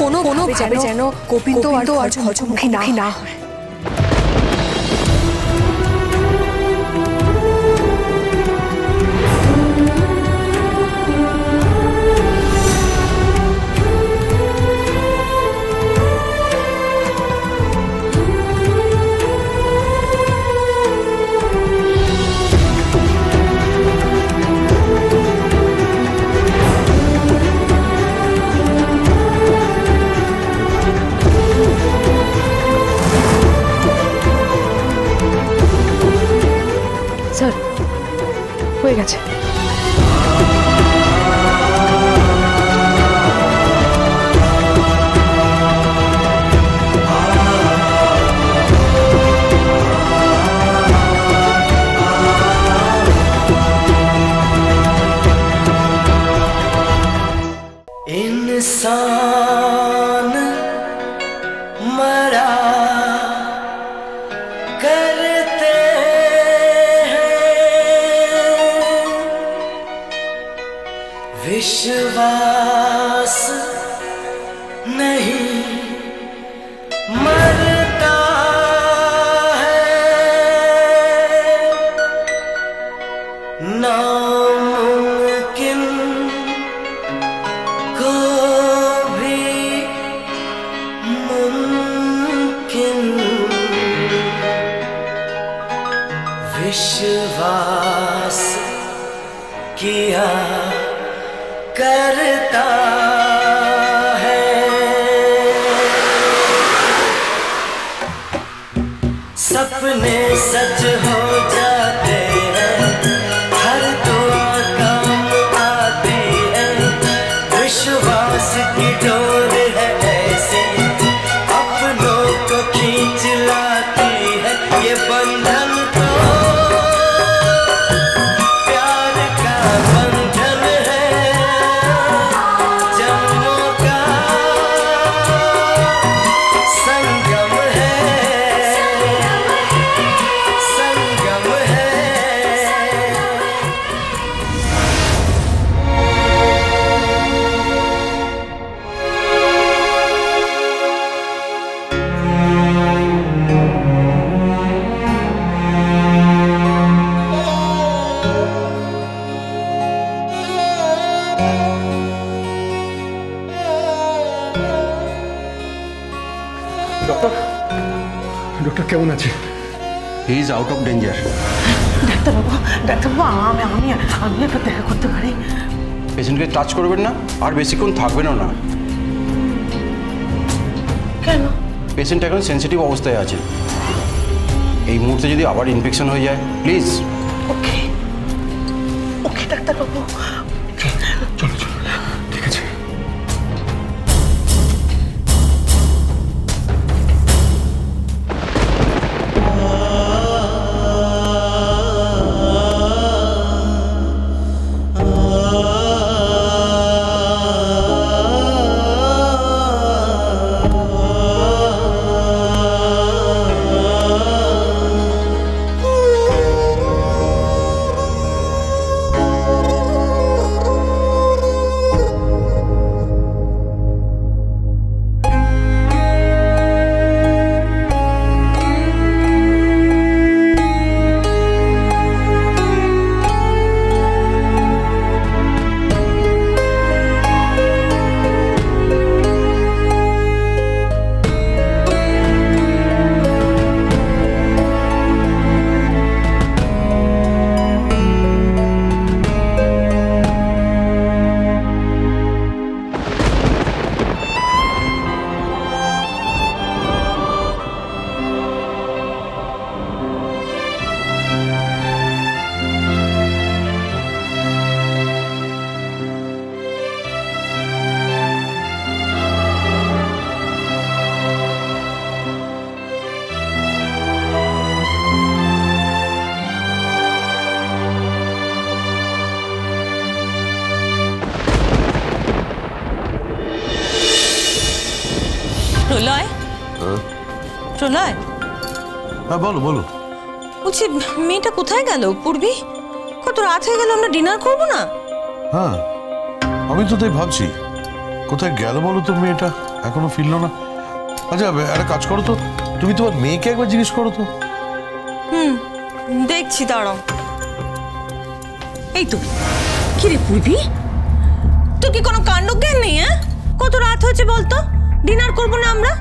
কোনোভাবে যেন গোবিন্দ আর খচমুখী না হয়। স্যার হয়ে গেছে। इंसान मरा करते विश्वास नहीं मरता है, नामुमकिन को भी मुमकिन विश्वास किया करता है। सपने सच हो जाते हैं, हर दुआ काम आती है, विश्वास की डोर है ऐसी अपनों को खींच लाती है, ये बंधन तो प्यार का बंधन है, जन्मों का संगम है, संगम है। ডক্টর কেমন আছে? He is out of danger. ডাক্তারবাবু আমি একটু দেখা করতে পারি? পেশেন্টকে টাচ করবেন না, আর বেশিক্ষণ থাকবেনও না। কেন? পেশেন্ট এখন সেন্সিটিভ অবস্থায় আছে, এই মুহূর্তে যদি আবার ইনফেকশন হয়ে যায় প্লিজ। ওকে ওকে ডাক্তারবাবু, চলো চলো, ঠিক আছে। প্রলয়, প্রলয়, হ্যাঁ বলো বলো। বলছি মেয়েটা কোথায় গেল? পূর্বী, কত রাত হয়ে গেল, আমরা ডিনার করব না? হ্যাঁ আমি তো তাই ভাবছি, কোথায় গেল বলো তো মেয়েটা। এখনো ফিরলো না। আচ্ছা একটা কাজ করো তো, তুমি তোমার মেয়েকে একবার জিজ্ঞেস করো তো। দেখছি, দাঁড়াও। এই তো, কি রে পূর্বি, তোর কি কোনো কাণ্ডজ্ঞান নেই? হ্যাঁ, কত রাত হয়েছে বলতো? ডিনার করবো না আমরা?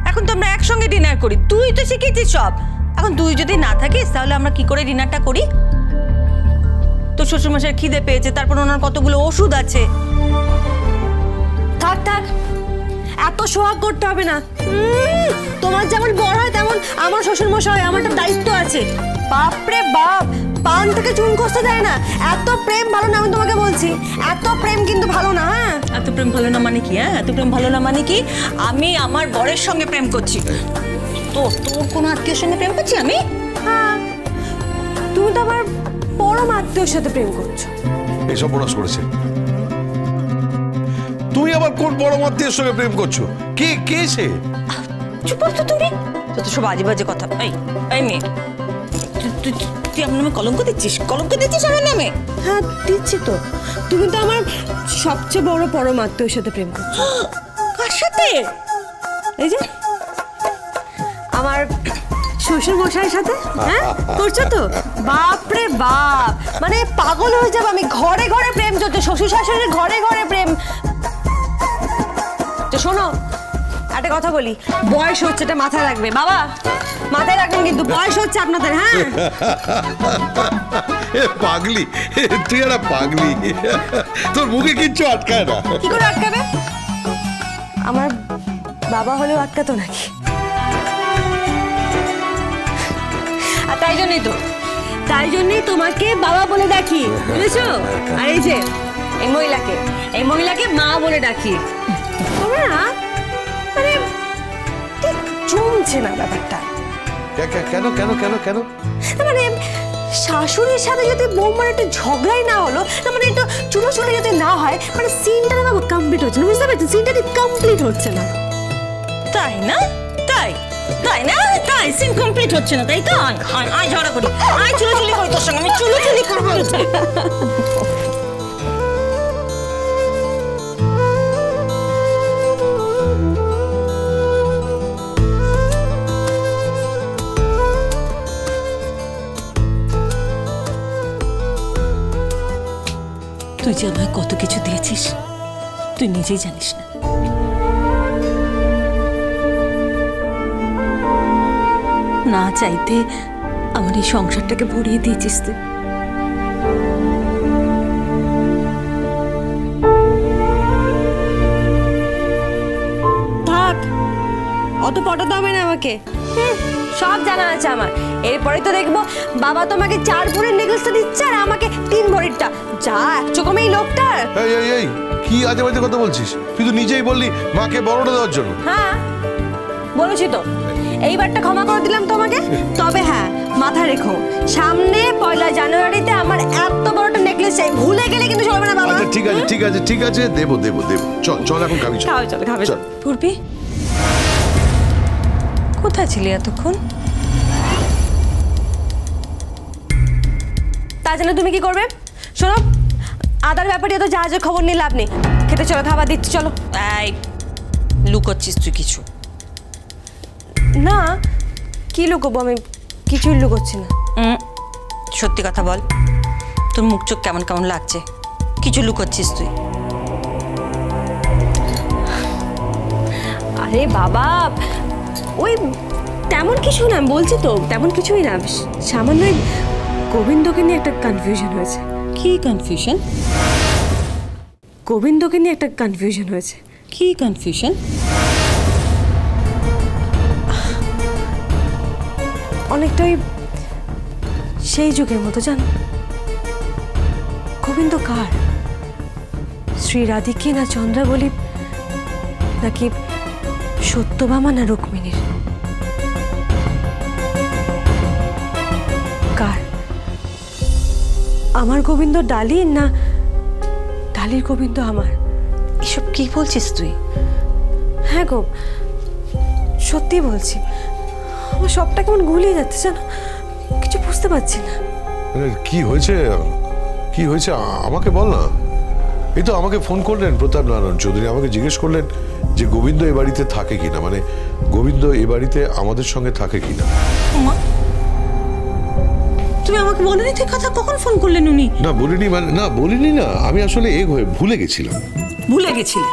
এখন তো আমরা একসঙ্গে ডিনার করি, তুই তো শিখেছিস সব। এখন তুই যদি না থাকিস তাহলে আমরা কি করে ডিনারটা করি? তোর শ্বশুরমশাইয়ের খিদে পেয়েছে, তারপর ওনার কতগুলো ওষুধ আছে। থাক থাক, এত সোহাগ করতে হবে না। তোমার যেমন বড় হয় তেমন আমার শ্বশুর মশাই, আমার একটা দায়িত্ব আছে। বাপরে বাপ, পান থেকে চুন কষতে দেয় না। এত প্রেম ভালো না, আমি তোমাকে বলছি, এত প্রেম কিন্তু ভালো না। হ্যাঁ, এত প্রেম ভালো না মানে কি? হ্যাঁ, এত প্রেম ভালো না মানে কি? আমি আমার বরের সঙ্গে প্রেম করছি। তোর কোনো আত্মীয়ের সঙ্গে প্রেম করছি আমি? হ্যাঁ, তুমি তো আমার পরম আত্মীয়র সাথে প্রেম করছো। এইসব বোনাস করেছে। তুমি আবার কোন বড় আত্মীয়ের সঙ্গে প্রেম করছো? কে কে সে? চুপ তো তুমি, যত সব বাজে বাজে কথা। এই মেয়ে, তুই আমার নামে কলঙ্ক দিচ্ছিস? কলঙ্ক দিচ্ছিস আমার নামে? হ্যাঁ দিচ্ছি তো। তুমি তো আমার সবচেয়ে বড় পরম আত্মীয়র সাথে প্রেম করছো। কার সাথে? এই যে আমার শ্বশুর মশাইয়ের সাথে। হ্যাঁ করছো তো? বাপরে বাপ, মানে পাগল হয়ে যাবো আমি। ঘরে ঘরে প্রেম চলছে, শ্বশুর শাশুড়ির ঘরে ঘরে প্রেম। তো শোনো, একটা কথা বলি, বয়স হচ্ছে, এটা মাথায় রাখবে বাবা, মাথায় রাখবেন কিন্তু, বয়স হচ্ছে আপনাদের। হ্যাঁ পাগলি, তুই একটা পাগলি, তোর মুখে কিচ্ছু আটকায় না। কি করে আটকাবে? আমার বাবা হলেও আটকাতো নাকি? আর তাই জন্যই তোমাকে বাবা বলে ডাকি, বুঝেছো? আর এই মহিলাকে মা বলে ডাকি। তোমরা না মানে ঠিক জমছে না ব্যাপারটা। কেন কেন কেন কেন? মানে শাশুড়ির সাথে যদি বৌমার একটু ঝগড়াই না হলো, মানে একটু চুলোচুলি যদি না হয়, মানে সিনটা না কমপ্লিট হচ্ছে না, বুঝতে পারছো? সিনটা ঠিক কমপ্লিট হচ্ছে না। তাই না? তাই না? তাই সিন কমপ্লিট হচ্ছে না, তাই তো? আয় ঝগড়া করি, আয় চুলোচুলি করি তোর সঙ্গে, আমি চুলোচুলি করবো। তুই যে আমায় কত কিছু দিয়েছিস তুই নিজেই জানিস না। না চাইতে আমার এই সংসারটাকে ভরিয়ে দিয়েছিস তুই। থাক, অত পটাতে হবে না আমাকে। সব জানা আছে আমার। এরপরে তো দেখবো বাবা তোমাকে 4 ভরির নেকলেসটা দিচ্ছে আর আমাকে 3 ভরিরটা। যা একচকমে এই লোকটার। এই কি আজে বাজে কথা বলছিস? তুই তো নিজেই বললি মাকে বড়টা দেওয়ার জন্য। হ্যাঁ বলেছি তো, এইবারটা ক্ষমা করে দিলাম তোমাকে। তবে হ্যাঁ, মাথায় রেখো, সামনে 1 জানুয়ারিতে আমার এত বড়টা নেকলেস চাই, ভুলে গেলে কিন্তু চলবে না বাবা। আচ্ছা ঠিক আছে, দেবো। চল এখন খাবি। খাবে চল। পূর্বি, কোথায় ছিলি এতক্ষণ? তার জন্য তুমি কি করবে? শোনো, আদার ব্যাপারে তো জাহাজের খবর নিয়ে লাভ নেই। খেতে চলো, খাবার দিচ্ছি, চলো। এই লুকোচ্ছিস তুই কিছু? না, কি লুকোবো? আমি কিছুই লুকোচ্ছি না। সত্যি কথা বল, তোর মুখ চোখ কেমন কেমন লাগছে, কিছু লুকোচ্ছিস তুই? আরে বাবা, ওই তেমন কিছু না, বলছি তো তেমন কিছুই না। সামান্য গোবিন্দকে নিয়ে একটা কনফিউশন হয়েছে। কি কনফিউশন? গোবিন্দকে নিয়ে একটা কনফিউশন হয়েছে। কি কনফিউশন? অনেকটাই সেই যুগের মতো, জানো? গোবিন্দ কার? শ্রী রাধিকে না চন্দ্রাবলী, নাকি সত্যভামা না রুক্মিণীর? কার? আমার গোবিন্দ ডালির, না ডালির গোবিন্দ আমার? এসব কি বলছিস তুই? হ্যাঁ গো, সত্যি বলছি। আমার সবটা কেমন গুলিয়ে যাচ্ছে, জানো? কিছু বুঝতে পারছি না। কি হয়েছে আমাকে বল না। এই তো আমাকে ফোন করলেন প্রতাপ নারায়ণ চৌধুরী, আমাকে জিজ্ঞেস করলেন যে গোবিন্দ এ বাড়িতে থাকে কিনা, মানে গোবিন্দ এ বাড়িতে আমাদের সঙ্গে থাকে কিনা। মা তুমি আমাকে বলনি ঠিক কথা, কখন ফোন করলেন উনি? না বলিনি, মানে না বলিনি না, আমি আসলে হয়ে ভুলে গেছিলাম। ভুলে গেছিলে?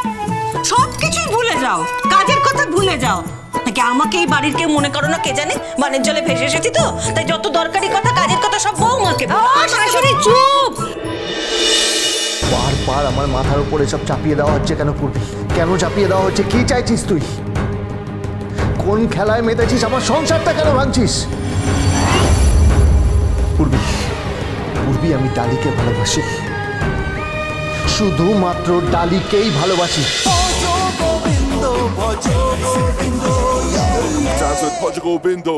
সব কিছুই ভুলে যাও, কাজের কথা ভুলে যাও নাকি আমাকে এই বাড়ির কেউ মনে করো না কে জানে? বানের জলে ভেসে এসেছি তো, তাই যত দরকারি কথা কাজের কথা সব বৌমাকে শাশুড়ি। চুপ! বারবার আমার মাথার উপর এসব চাপিয়ে দেওয়া হচ্ছে কেন পূর্বী? কেন চাপিয়ে দেওয়া হচ্ছে? কি চাইছিস তুই? কোন খেলায় মেতেছিস? আমার সংসারটা কেন ভাঙছিস? পূর্বী, পূর্বী, আমি ডালিকে ভালোবাসি, শুধুমাত্র ডালিকেই ভালোবাসি। Dance with Portugal Bindo.